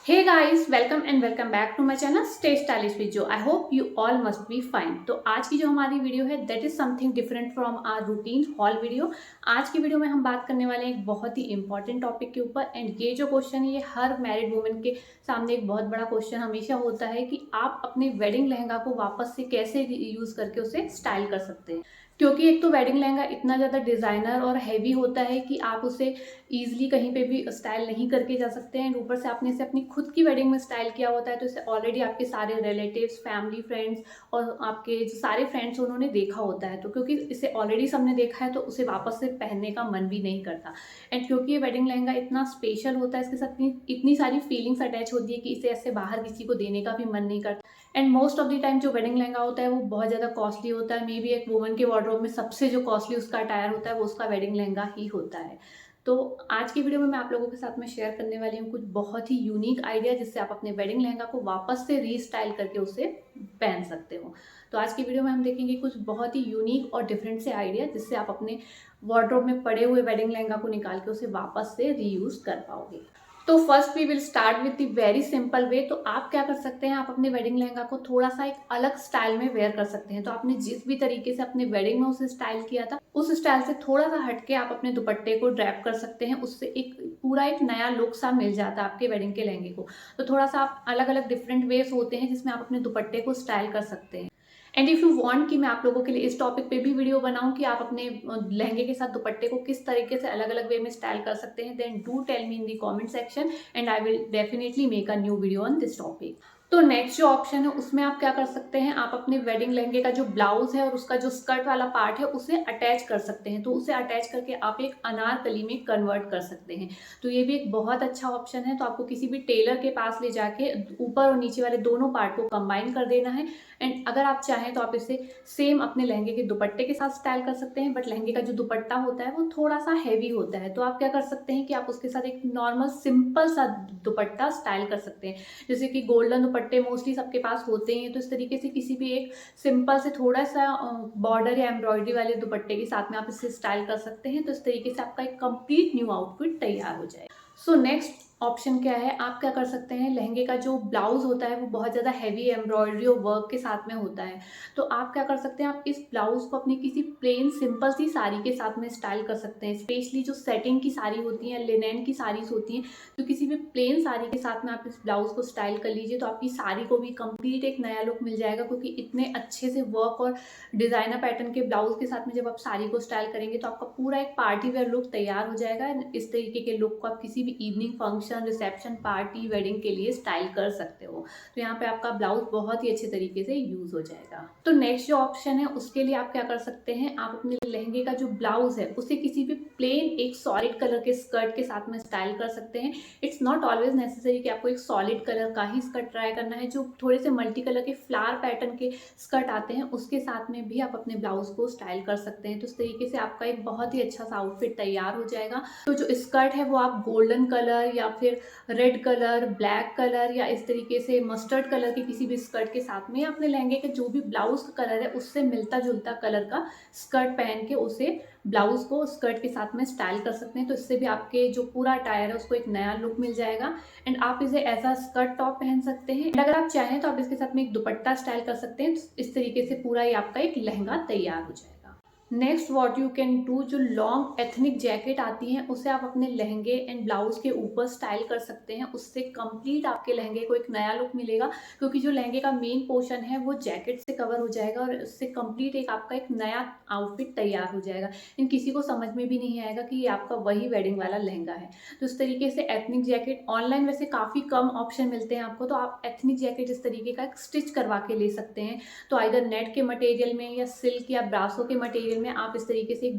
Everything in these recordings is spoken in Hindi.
Hey guys, welcome and welcome back to my channel stay stylish with Jo. I hope you all must be fine. तो आज की जो हमारी वीडियो है that is something different from our routine haul video. आज की वीडियो में हम बात करने वाले हैं एक बहुत ही इंपॉर्टेंट टॉपिक के ऊपर। एंड ये जो क्वेश्चन है ये हर मैरिड वुमेन के सामने एक बहुत बड़ा क्वेश्चन हमेशा होता है कि आप अपने वेडिंग लहंगा को वापस से कैसे यूज करके उसे स्टाइल कर सकते हैं। क्योंकि एक तो वेडिंग लहंगा इतना ज़्यादा डिज़ाइनर और हैवी होता है कि आप उसे ईजिली कहीं पे भी स्टाइल नहीं करके जा सकते हैं। ऊपर से आपने इसे अपनी खुद की वेडिंग में स्टाइल किया होता है तो इसे ऑलरेडी आपके सारे रिलेटिव्स, फैमिली, फ्रेंड्स और आपके जो सारे फ्रेंड्स उन्होंने देखा होता है। तो क्योंकि इसे ऑलरेडी सबने देखा है तो उसे वापस से पहनने का मन भी नहीं करता। एंड क्योंकि ये वेडिंग लहंगा इतना स्पेशल होता है, इसके साथ इतनी सारी फीलिंग्स अटैच होती है कि इसे ऐसे बाहर किसी को देने का भी मन नहीं करता। And most of the time जो वेडिंग लहंगा होता है वो बहुत ज़्यादा कॉस्टली होता है। मे बी एक वुमन के वार्डरोब में सबसे जो कॉस्टली उसका अटायर होता है वो उसका वेडिंग लहंगा ही होता है। तो आज की वीडियो में मैं आप लोगों के साथ में शेयर करने वाली हूँ कुछ बहुत ही यूनिक आइडिया जिससे आप अपने वेडिंग लहंगा को वापस से रीस्टाइल करके उसे पहन सकते हो। तो आज की वीडियो में हम देखेंगे कुछ बहुत ही यूनिक और डिफरेंट से आइडिया जिससे आप अपने वार्डरोब में पड़े हुए वेडिंग लहंगा को निकाल के उसे वापस से रीयूज कर पाओगे। तो first we will start with the very simple way. तो आप क्या कर सकते हैं, आप अपने वेडिंग लहंगा को थोड़ा सा एक अलग स्टाइल में वेयर कर सकते हैं। तो आपने जिस भी तरीके से अपने वेडिंग में उसे स्टाइल किया था उस स्टाइल से थोड़ा सा हटके आप अपने दुपट्टे को ड्रैप कर सकते हैं। उससे एक पूरा एक नया लुक सा मिल जाता है आपके वेडिंग के लहंगे को। तो थोड़ा सा आप अलग अलग डिफरेंट वेज होते हैं जिसमें आप अपने दुपट्टे को स्टाइल कर सकते हैं। एंड इफ़ यू वांट कि मैं आप लोगों के लिए इस टॉपिक पे भी वीडियो बनाऊं कि आप अपने लहंगे के साथ दुपट्टे को किस तरीके से अलग अलग वे में स्टाइल कर सकते हैं, then do tell me in the comment section and I will definitely make a new video on this topic. तो नेक्स्ट जो ऑप्शन है उसमें आप क्या कर सकते हैं, आप अपने वेडिंग लहंगे का जो ब्लाउज है और उसका जो स्कर्ट वाला पार्ट है उसे अटैच कर सकते हैं। तो उसे अटैच करके आप एक अनारकली में कन्वर्ट कर सकते हैं। तो ये भी एक बहुत अच्छा ऑप्शन है। तो आपको किसी भी टेलर के पास ले जाके ऊपर और नीचे वाले दोनों पार्ट को कंबाइन कर देना है। एंड अगर आप चाहें तो आप इसे सेम अपने लहंगे के दुपट्टे के साथ स्टाइल कर सकते हैं। बट लहंगे का जो दुपट्टा होता है वो थोड़ा सा हैवी होता है। तो आप क्या कर सकते हैं कि आप उसके साथ एक नॉर्मल सिंपल सा दुपट्टा स्टाइल कर सकते हैं। जैसे कि गोल्डन दुपट्टे मोस्टली सबके पास होते हैं, तो इस तरीके से किसी भी एक सिंपल से थोड़ा सा बॉर्डर या एम्ब्रॉयडरी वाले दुपट्टे के साथ में आप इसे स्टाइल कर सकते हैं। तो इस तरीके से आपका एक कंप्लीट न्यू आउटफिट तैयार हो जाएगा। सो नेक्स्ट ऑप्शन क्या है, आप क्या कर सकते हैं, लहंगे का जो ब्लाउज होता है वो बहुत ज़्यादा हैवी एम्ब्रॉयडरी और वर्क के साथ में होता है। तो आप क्या कर सकते हैं, आप इस ब्लाउज को अपनी किसी प्लेन सिंपल सी साड़ी के साथ में स्टाइल कर सकते हैं। स्पेशली जो सेटिंग की साड़ी होती है, लिनेन की साड़ीज होती हैं, तो किसी भी प्लेन साड़ी के साथ में आप इस ब्लाउज को स्टाइल कर लीजिए। तो आपकी साड़ी को भी कंप्लीट एक नया लुक मिल जाएगा, क्योंकि इतने अच्छे से वर्क और डिजाइनर पैटर्न के ब्लाउज के साथ में जब आप साड़ी को स्टाइल करेंगे तो आपका पूरा एक पार्टी वेयर लुक तैयार हो जाएगा। इस तरीके के लुक को आप किसी भी evening function, reception, party, wedding के लिए स्टाइल कर सकते हो। तो यहाँ पे आपका ब्लाउज बहुत ही अच्छे तरीके से यूज हो जाएगा। तो नेक्स्ट जो ऑप्शन है उसके लिए आप क्या कर सकते हैं, आप अपने लहंगे का जो ब्लाउज है उसे किसी भी प्लेन एक सॉलिड कलर के स्कर्ट के साथ में स्टाइल कर सकते हैं। इट्स नॉट ऑलवेज नेसेसरी कि आपको एक सॉलिड कलर का ही स्कर्ट ट्राई करना है। जो थोड़े से मल्टी कलर के फ्लावर पैटर्न के स्कर्ट आते हैं उसके साथ में भी आप अपने ब्लाउज को स्टाइल कर सकते हैं। तो इस तरीके से आपका एक बहुत ही अच्छा सा आउटफिट तैयार हो जाएगा। तो जो स्कर्ट है वो आप गोल्डन कलर या फिर रेड कलर, ब्लैक कलर या इस तरीके से मस्टर्ड कलर के किसी भी स्कर्ट के साथ में अपने लहंगे के जो भी ब्लाउज का कलर है उससे मिलता जुलता कलर का स्कर्ट पहन के उसे ब्लाउज को स्कर्ट के साथ में स्टाइल कर सकते हैं। तो इससे भी आपके जो पूरा अटायर है उसको एक नया लुक मिल जाएगा। एंड आप इसे एज अ स्कर्ट टॉप पहन सकते हैं। एंड अगर आप चाहें तो आप इसके साथ में एक दुपट्टा स्टाइल कर सकते हैं। इस तरीके से पूरा ही आपका एक लहंगा तैयार हो जाएगा। Next what you can do, जो लॉन्ग एथनिक जैकेट आती हैं उसे आप अपने लहंगे एंड ब्लाउज के ऊपर स्टाइल कर सकते हैं। उससे कंप्लीट आपके लहंगे को एक नया लुक मिलेगा, क्योंकि जो लहंगे का मेन पोर्शन है वो जैकेट से कवर हो जाएगा और उससे कंप्लीट एक आपका एक नया आउटफिट तैयार हो जाएगा। इन किसी को समझ में भी नहीं आएगा कि ये आपका वही वेडिंग वाला लहंगा है। तो इस तरीके से एथनिक जैकेट ऑनलाइन वैसे काफ़ी कम ऑप्शन मिलते हैं आपको। तो आप एथनिक जैकेट इस तरीके का एक स्टिच करवा के ले सकते हैं। तो आइदर नेट के मटेरियल में या सिल्क या ब्रासो के मटेरियल में आप इस तरीके से एक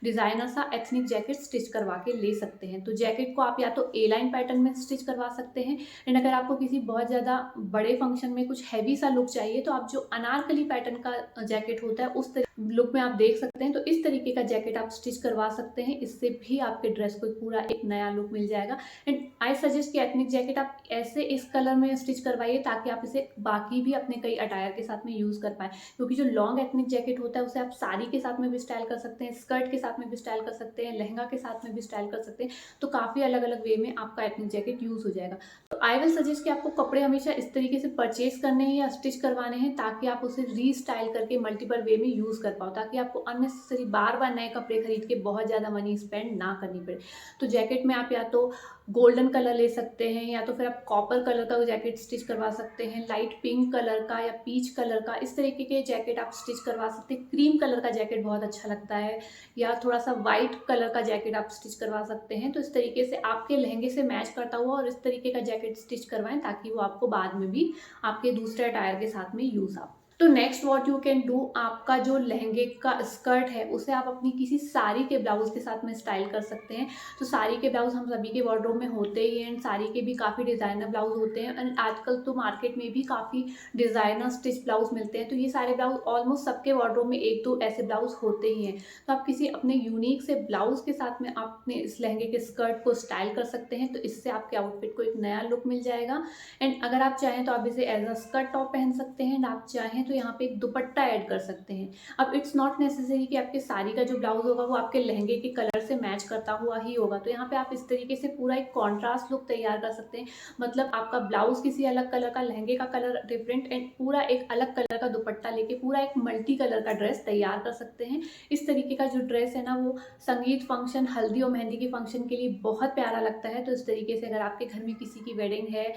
डिजाइनर सा एथनिक जैकेट स्टिच करवा के ले सकते हैं। तो जैकेट को आप या तो ए लाइन पैटर्न में स्टिच करवा सकते हैं। एंड अगर आपको किसी बहुत ज़्यादा बड़े फंक्शन में कुछ हैवी सा लुक चाहिए तो आप जो अनारकली पैटर्न का जैकेट होता है उस लुक में आप देख सकते हैं। तो इस तरीके का जैकेट आप स्टिच करवा सकते हैं। इससे भी आपके ड्रेस को पूरा एक नया लुक मिल जाएगा। एंड आई सजेस्ट कि एथनिक जैकेट आप ऐसे इस कलर में स्टिच करवाइए ताकि आप इसे बाकी भी अपने कई अटायर के साथ में यूज़ कर पाए। क्योंकि जो लॉन्ग एथनिक जैकेट होता है उसे आप साड़ी के साथ में भी स्टाइल कर सकते हैं, स्कर्ट के साथ में भी स्टाइल कर सकते हैं, लहंगा के साथ में भी स्टाइल कर सकते हैं। तो काफ़ी अलग अलग वे में आपका एथनिक जैकेट यूज़ हो जाएगा। तो आई विल सजेस्ट कि आपको कपड़े हमेशा इस तरीके से परचेज करने हैं या स्टिच करवाने हैं ताकि आप उसे रीस्टाइल करके मल्टीपल वे में यूज़ कर पाओ, ताकि आपको अननेसेसरी बार बार नए कपड़े खरीद के बहुत ज़्यादा मनी स्पेंड ना करनी पड़े। तो जैकेट में आप या तो गोल्डन कलर ले सकते हैं या तो फिर आप कॉपर कलर का जैकेट स्टिच करवा सकते हैं, लाइट पिंक कलर का या पीच कलर का, इस तरीके के जैकेट आप स्टिच करवा सकते हैं। क्रीम कलर का जैकेट बहुत अच्छा लगता है, या थोड़ा सा वाइट कलर का जैकेट आप स्टिच करवा सकते हैं। तो इस तरीके से आपके लहंगे से मैच करता हुआ और इस तरीके का जैकेट स्टिच करवाएं ताकि वो आपको बाद में भी आपके दूसरे अटायर के साथ में यूज आ। तो next what you can do, आपका जो लहंगे का स्कर्ट है उसे आप अपनी किसी साड़ी के ब्लाउज के साथ में स्टाइल कर सकते हैं। तो साड़ी के ब्लाउज हम सभी के वार्डरोब में होते ही हैं, एंड साड़ी के भी काफ़ी डिज़ाइनर ब्लाउज होते हैं, एंड आजकल तो मार्केट में भी काफ़ी डिज़ाइनर स्टिच ब्लाउज मिलते हैं। तो ये सारे ब्लाउज ऑलमोस्ट सबके वार्डरोब में एक दो ऐसे ब्लाउज होते ही हैं। तो आप किसी अपने यूनिक से ब्लाउज के साथ में आप अपने इस लहंगे के स्कर्ट को स्टाइल कर सकते हैं। तो इससे आपके आउटफिट को एक नया लुक मिल जाएगा। एंड अगर आप चाहें तो आप इसे एज अ स्कर्ट टॉप पहन सकते हैं, एंड आप चाहें तो यहाँ पे एक दुपट्टा ऐड कर सकते हैं। अब इट्स नॉट नेसेसरी कि आपके साड़ी का जो ब्लाउज होगा वो आपके लहंगे के कलर से मैच करता हुआ ही होगा। तो यहाँ पे आप इस तरीके से पूरा एक कॉन्ट्रास्ट लुक तैयार कर सकते हैं। मतलब आपका ब्लाउज किसी अलग कलर का, लहंगे का कलर डिफरेंट, एंड पूरा एक अलग कलर का दुपट्टा लेके पूरा एक मल्टी कलर का ड्रेस तैयार कर सकते हैं। इस तरीके का जो ड्रेस है ना वो संगीत फंक्शन, हल्दी और मेहंदी के फंक्शन के लिए बहुत प्यारा लगता है। तो इस तरीके से अगर आपके घर में किसी की वेडिंग है,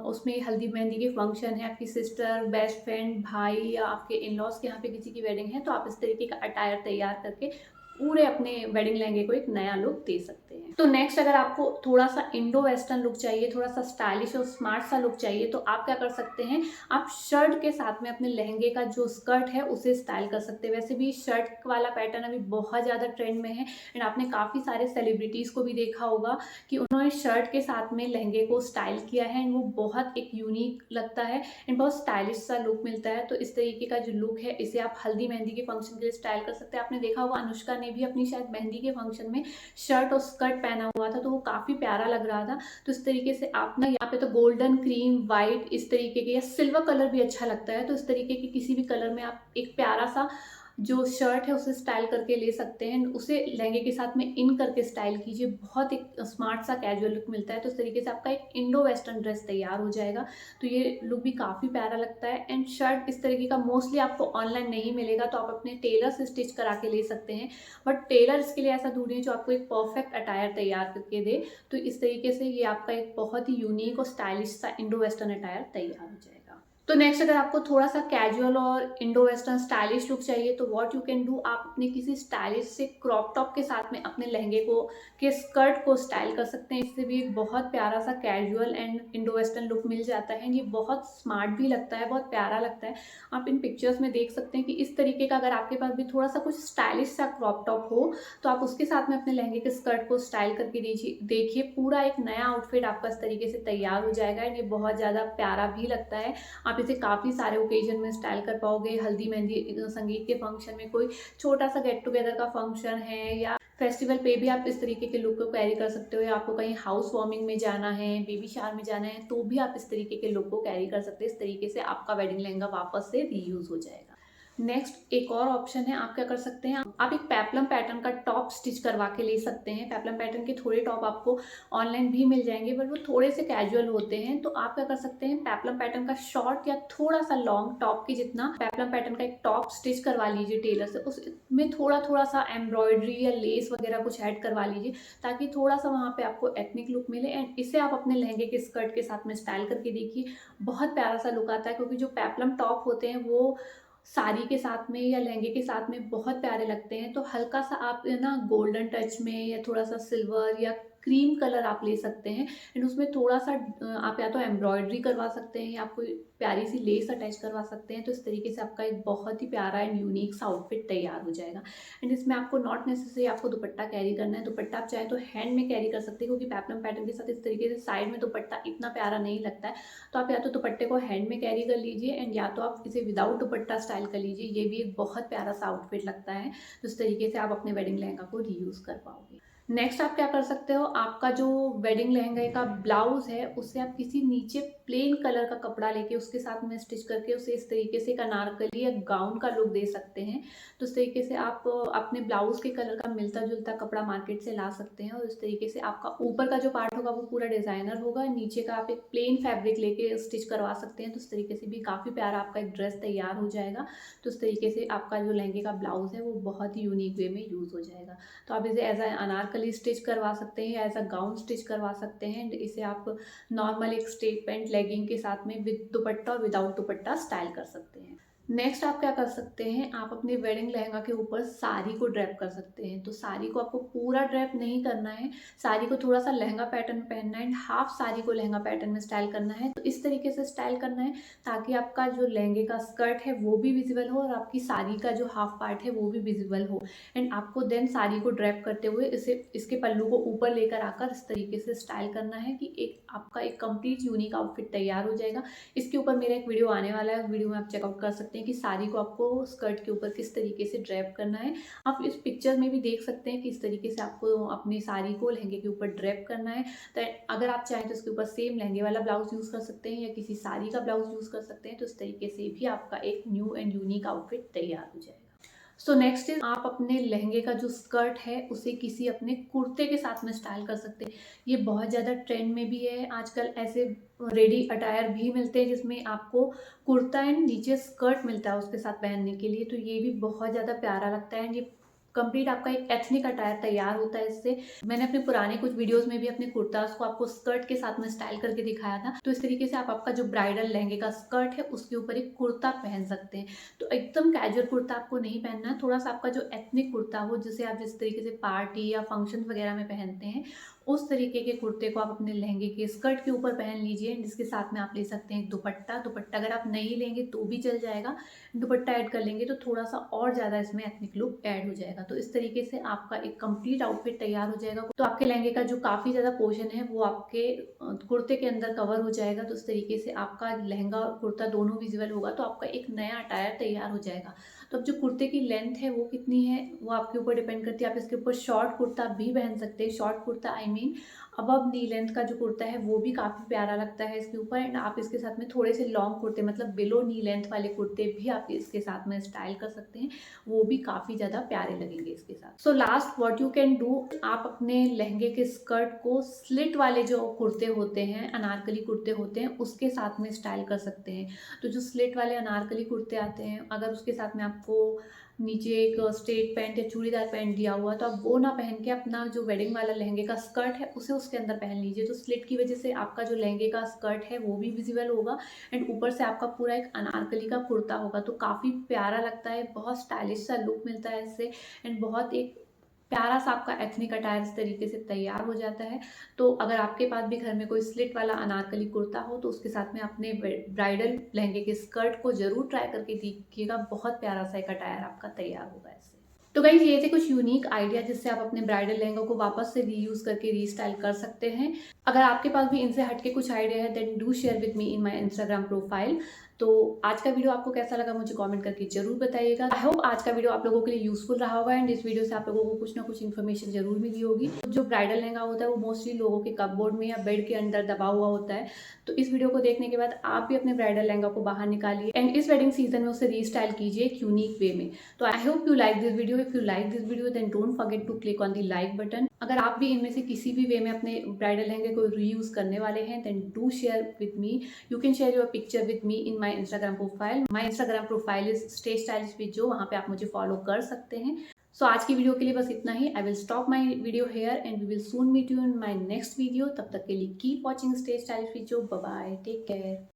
उसमें हल्दी मेहंदी के फंक्शन है, आपकी सिस्टर, बेस्ट फ्रेंड, भाई या आपके इन लॉज के यहाँ पे किसी की वेडिंग है, तो आप इस तरीके का अटायर तैयार करके पूरे अपने वेडिंग लहंगे को एक नया लुक दे सकते हैं। तो नेक्स्ट अगर आपको थोड़ा सा इंडो वेस्टर्न लुक चाहिए, थोड़ा सा स्टाइलिश और स्मार्ट सा लुक चाहिए, तो आप क्या कर सकते हैं, आप शर्ट के साथ में अपने लहंगे का जो स्कर्ट है उसे स्टाइल कर सकते हैं। वैसे भी शर्ट वाला पैटर्न अभी बहुत ज़्यादा ट्रेंड में है, एंड आपने काफ़ी सारे सेलिब्रिटीज़ को भी देखा होगा कि उन्होंने शर्ट के साथ में लहंगे को स्टाइल किया है, एंड वो बहुत एक यूनिक लगता है एंड बहुत स्टाइलिश सा लुक मिलता है। तो इस तरीके का जो लुक है इसे आप हल्दी मेहंदी के फंक्शन के लिए स्टाइल कर सकते हैं। आपने देखा होगा अनुष्का ने भी अपनी शायद मेहंदी के फंक्शन में शर्ट और स्कर्ट पहना हुआ था, तो वो काफ़ी प्यारा लग रहा था। तो इस तरीके से आप ना यहाँ पे तो गोल्डन, क्रीम, वाइट, इस तरीके के, या सिल्वर कलर भी अच्छा लगता है, तो इस तरीके के किसी भी कलर में आप एक प्यारा सा जो शर्ट है उसे स्टाइल करके ले सकते हैं। उसे लहंगे के साथ में इन करके स्टाइल कीजिए, बहुत एक स्मार्ट सा कैजुअल लुक मिलता है। तो इस तरीके से आपका एक इंडो वेस्टर्न ड्रेस तैयार हो जाएगा। तो ये लुक भी काफ़ी प्यारा लगता है। एंड शर्ट इस तरीके का मोस्टली आपको ऑनलाइन नहीं मिलेगा, तो आप अपने टेलर से स्टिच करा के ले सकते हैं। बट टेलर इसके लिए ऐसा ढूंढिए जो आपको एक परफेक्ट अटायर तैयार करके दे। तो इस तरीके से ये आपका एक बहुत ही यूनिक और स्टाइलिश सा इंडो वेस्टर्न अटायर तैयार हो जाएगा। तो नेक्स्ट अगर आपको थोड़ा सा कैजुअल और इंडो वेस्टर्न स्टाइलिश लुक चाहिए, तो व्हाट यू कैन डू, आप अपने किसी स्टाइलिश से क्रॉप टॉप के साथ में अपने लहंगे को के स्कर्ट को स्टाइल कर सकते हैं। इससे भी एक बहुत प्यारा सा casual and Indo western look मिल जाता है। ये बहुत स्मार्ट भी लगता है, बहुत प्यारा लगता है। आप इन पिक्चर्स में देख सकते हैं कि इस तरीके का अगर आपके पास भी थोड़ा सा कुछ स्टाइलिश सा क्रॉप टॉप हो, तो आप उसके साथ में अपने लहंगे के स्कर्ट को स्टाइल करके देखिए, पूरा एक नया आउटफिट आपका इस तरीके से तैयार हो जाएगा। ये बहुत ज़्यादा प्यारा भी लगता है। आप इसे काफ़ी सारे ओकेजन में स्टाइल कर पाओगे। हल्दी मेहंदी संगीत के फंक्शन में, कोई छोटा सा गेट टुगेदर का फंक्शन है, या फेस्टिवल पे भी आप इस तरीके के लुक को कैरी कर सकते हो, या आपको कहीं हाउस वार्मिंग में जाना है, बेबी शावर में जाना है, तो भी आप इस तरीके के लुक को कैरी कर सकते हैं। इस तरीके से आपका वेडिंग लहंगा वापस से रीयूज हो जाएगा। नेक्स्ट एक और ऑप्शन है, आप क्या कर सकते हैं, आप एक पेप्लम पैटर्न का टॉप स्टिच करवा के ले सकते हैं। पेप्लम पैटर्न के थोड़े टॉप आपको ऑनलाइन भी मिल जाएंगे, बट वो थोड़े से कैजुअल होते हैं। तो आप क्या कर सकते हैं, पेप्लम पैटर्न का शॉर्ट या थोड़ा सा लॉन्ग टॉप के जितना पेप्लम पैटर्न का एक टॉप स्टिच करवा लीजिए टेलर से। उसमें थोड़ा थोड़ा सा एम्ब्रॉयडरी या लेस वगैरह कुछ ऐड करवा लीजिए, ताकि थोड़ा सा वहाँ पे आपको एथनिक लुक मिले। एंड इसे आप अपने लहंगे के स्कर्ट के साथ में स्टाइल करके देखिए, बहुत प्यारा सा लुक आता है। क्योंकि जो पेप्लम टॉप होते हैं वो साड़ी के साथ में या लहंगे के साथ में बहुत प्यारे लगते हैं। तो हल्का सा आप ना गोल्डन टच में या थोड़ा सा सिल्वर या क्रीम कलर आप ले सकते हैं, एंड उसमें थोड़ा सा आप या तो एम्ब्रॉयडरी करवा सकते हैं या आप कोई प्यारी सी लेस अटैच करवा सकते हैं। तो इस तरीके से आपका एक बहुत ही प्यारा एंड यूनिक सा आउटफिट तैयार हो जाएगा। एंड इसमें आपको नॉट नेसेसरी आपको दुपट्टा कैरी करना है। दुपट्टा आप चाहे तो हैंड में कैरी कर सकते हैं, क्योंकि पेप्लम पैटर्न के साथ इस तरीके से साइड में दुपट्टा इतना प्यारा नहीं लगता है। तो आप या तो दुपट्टे को हैंड में कैरी कर लीजिए, एंड या तो आप इसे विदाउट दुपट्टा स्टाइल कर लीजिए। ये भी एक बहुत प्यारा सा आउटफिट लगता है। तो इस तरीके से आप अपने वेडिंग लहंगा को रीयूज कर पाओगे। नेक्स्ट आप क्या कर सकते हो, आपका जो वेडिंग लहंगे का ब्लाउज है उससे आप किसी नीचे प्लेन कलर का कपड़ा लेके उसके साथ में स्टिच करके उसे इस तरीके से एक अनारकली या गाउन का लुक दे सकते हैं। तो इस तरीके से आप अपने ब्लाउज के कलर का मिलता जुलता कपड़ा मार्केट से ला सकते हैं और इस तरीके से आपका ऊपर का जो पार्ट होगा वो पूरा डिजाइनर होगा, नीचे का आप एक प्लेन फैब्रिक लेके स्टिच करवा सकते हैं। तो इस तरीके से भी काफ़ी प्यारा आपका एक ड्रेस तैयार हो जाएगा। तो इस तरीके से आपका जो लहंगे का ब्लाउज है वो बहुत ही यूनिक वे में यूज़ हो जाएगा। तो आप इसे एज अ अनारकली स्टिच करवा सकते हैं या एज अ गाउन स्टिच करवा सकते हैं। एंड इसे आप नॉर्मल एक स्ट्रेट पैंट लेगिंग के साथ में विद दुपट्टा और विदाउट दुपट्टा स्टाइल कर सकते हैं। नेक्स्ट आप क्या कर सकते हैं, आप अपने वेडिंग लहंगा के ऊपर साड़ी को ड्रैप कर सकते हैं। तो साड़ी को आपको पूरा ड्रैप नहीं करना है, साड़ी को थोड़ा सा लहंगा पैटर्न पहनना है एंड हाफ साड़ी को लहंगा पैटर्न में स्टाइल करना है। तो इस तरीके से स्टाइल करना है ताकि आपका जो लहंगे का स्कर्ट है वो भी विजिबल हो और आपकी साड़ी का जो हाफ पार्ट है वो भी विजिबल हो। एंड आपको देन साड़ी को ड्रैप करते हुए इसे इसके पल्लू को ऊपर लेकर आकर इस तरीके से स्टाइल करना है कि एक आपका एक कंप्लीट यूनिक आउटफिट तैयार हो जाएगा। इसके ऊपर मेरा एक वीडियो आने वाला है, वीडियो में आप चेकआउट कर सकते हैं कि साड़ी को आपको स्कर्ट के ऊपर किस तरीके से ड्रैप करना है। आप इस पिक्चर में भी देख सकते हैं कि इस तरीके से आपको अपनी साड़ी को लहंगे के ऊपर ड्रैप करना है। तो अगर आप चाहें तो इसके ऊपर सेम लहंगे वाला ब्लाउज यूज़ कर सकते हैं या किसी साड़ी का ब्लाउज यूज़ कर सकते हैं। तो इस तरीके से भी आपका एक न्यू एंड यूनिक आउटफिट तैयार हो जाएगा। सो नेक्स्ट इज आप अपने लहंगे का जो स्कर्ट है उसे किसी अपने कुर्ते के साथ में स्टाइल कर सकते हैं। ये बहुत ज़्यादा ट्रेंड में भी है आजकल, ऐसे रेडी अटायर भी मिलते हैं जिसमें आपको कुर्ता एंड नीचे स्कर्ट मिलता है उसके साथ पहनने के लिए। तो ये भी बहुत ज़्यादा प्यारा लगता है। ये कंप्लीट आपका एक एथनिक अटायर तैयार होता है इससे। मैंने अपने पुराने कुछ वीडियोस में भी अपने कुर्तास को आपको स्कर्ट के साथ में स्टाइल करके दिखाया था। तो इस तरीके से आप आपका जो ब्राइडल लहंगे का स्कर्ट है उसके ऊपर एक कुर्ता पहन सकते हैं। तो एकदम कैजुअल कुर्ता आपको नहीं पहनना है, थोड़ा सा आपका जो एथनिक कुर्ता हो जिसे आप जिस तरीके से पार्टी या फंक्शन वगैरह में पहनते हैं उस तरीके के कुर्ते को आप अपने लहंगे के स्कर्ट के ऊपर पहन लीजिए। जिसके साथ में आप ले सकते हैं दुपट्टा। दुपट्टा अगर आप नहीं लेंगे तो भी चल जाएगा, दुपट्टा ऐड कर लेंगे तो थोड़ा सा और ज़्यादा इसमें एथनिक लुक ऐड हो जाएगा। तो इस तरीके से आपका एक कंप्लीट आउटफिट तैयार हो जाएगा। तो आपके लहंगे का जो काफ़ी ज़्यादा पोर्शन है वो आपके कुर्ते के अंदर कवर हो जाएगा। तो इस तरीके से आपका लहंगा और कुर्ता दोनों विजिबल होगा तो आपका एक नया अटायर तैयार हो जाएगा। तो अब जो कुर्ते की लेंथ है वो कितनी है वो आपके ऊपर डिपेंड करती है। आप इसके ऊपर शॉर्ट कुर्ता भी पहन सकते हैं। Short kurta I mean above knee length का जो कुर्ता है वो भी काफ़ी प्यारा लगता है इसके ऊपर। एंड आप इसके साथ में थोड़े से लॉन्ग कुर्ते मतलब बिलो नी लेंथ वाले कुर्ते भी आप इसके साथ में स्टाइल कर सकते हैं, वो भी काफ़ी ज़्यादा प्यारे लगेंगे इसके साथ। So last what you can do, आप अपने लहंगे के स्कर्ट को स्लिट वाले जो कुर्ते होते हैं, अनारकली कुर्ते होते हैं, उसके साथ में स्टाइल कर सकते हैं। तो जो स्लिट वाले अनारकली कुर्ते आते हैं अगर उसके साथ में आपको नीचे एक स्ट्रेट पैंट या चूड़ीदार पैंट दिया हुआ तो आप वो ना पहन के अपना जो वेडिंग वाला लहंगे का स्कर्ट है उसे उसके अंदर पहन लीजिए। तो स्लिट की वजह से आपका जो लहंगे का स्कर्ट है वो भी विजिबल होगा एंड ऊपर से आपका पूरा एक अनारकली का कुर्ता होगा। तो काफ़ी प्यारा लगता है, बहुत स्टाइलिश सा लुक मिलता है इससे एंड बहुत एक प्यारा सा आपका एथनिक अटायर इस तरीके से तैयार हो जाता है। तो अगर आपके पास भी घर में कोई स्लिट वाला अनारकली कुर्ता हो तो उसके साथ में अपने ब्राइडल लहंगे के स्कर्ट को जरूर ट्राई करके देखिएगा, बहुत प्यारा सा एक अटायर आपका तैयार होगा इससे। तो गाइस ये थे कुछ यूनिक आइडिया जिससे आप अपने ब्राइडल लहंगा को वापस से रीयूज करके रीस्टाइल कर सकते हैं। अगर आपके पास भी इनसे हटके कुछ आइडिया है then do share with me in my Instagram profile. तो आज का वीडियो आपको कैसा लगा मुझे कमेंट करके जरूर बताइएगा। आई होप आज का वीडियो आप लोगों के लिए यूजफुल रहा होगा एंड इस वीडियो से आप लोगों को कुछ ना कुछ इन्फॉर्मेशन जरूर मिली होगी। जो ब्राइडल लहंगा होता है वो मोस्टली लोगों के कपबोर्ड में या बेड के अंदर दबा हुआ होता है। तो इस वीडियो को देखने के बाद आप भी अपने ब्राइडल लहंगा को बाहर निकालिए एंड इस वेडिंग सीजन में उसे रीस्टाइल कीजिए एक यूनिक वे में। तो I hope you like this video. If you like this video then don't forget to click on the like button. अगर आप भी इनमें से किसी भी वे में अपने ब्राइडल लहंगे को रीयूज करने वाले हैं then do share with me. You can share your picture with me in my Instagram profile. My Instagram profile is stay stylish with जो, वहाँ पे आप मुझे फॉलो कर सकते हैं। सो आज की वीडियो के लिए बस इतना ही। I will stop my video here and we will soon meet you in my next video. तब तक के लिए keep watching stay stylish with Jo. Bye bye, take care.